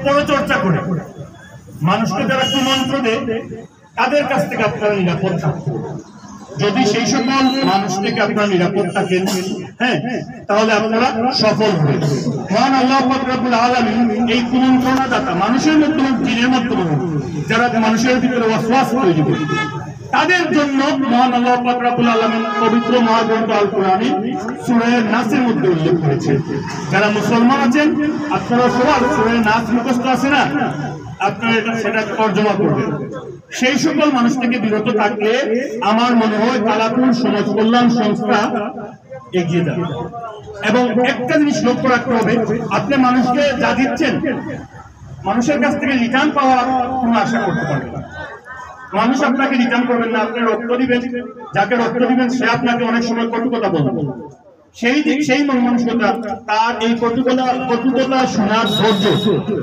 পরচর্চা করে, মানুষকে যারা কুমন্ত্র দেয় তাদের কাছ থেকে আপনারা নিরাপদ থাকবেন। যদি সেই সকল মানুষ থেকে আপনারা নিরাপদ থাকেন, হ্যাঁ, তাহলে আপনারা সফল হবেন। মহান আল্লাহ পাক রব্বুল আলামিন এই কুমন্ত্রণাদাতা মানুষের মাধ্যমে, জিনের মাধ্যমে, যারা মানুষের ভিতরে ওয়াসওয়াস তৈরি করে, তাদের জন্য মহান আল্লাহ পাক রব্বুল আলামিন পবিত্র মহাগ্রন্থ আল কোরআনে সূরা নাসের মধ্যে উল্লেখ করেছে। যারা মুসলমান আছেন আপনারা সবাই সূরা নাস মুখস্থ আছে না, আপনারা সেটা তর্জমা করবেন। সেই সকল মানুষ থেকে বিরত থাকলে আমার মনে হয় কালাপুর সমাজ কল্যাণ সংস্থা এগিয়ে যাবে। এবং একটা জিনিস লক্ষ্য রাখতে হবে, আপনি মানুষকে যা দিচ্ছেন মানুষের কাছ থেকে রিটার্ন পাওয়ার কোনো আশা করতে পারবেন না। মানুষ আপনাকে রিটার্ন করবেন না। আপনি রক্ত দিবেন, যাকে রক্ত দিবেন সে আপনাকে অনেক সময় কটু কথা বলবে। সেই মন মানসিকতা, তার এই কটু কথা শোনার ধৈর্য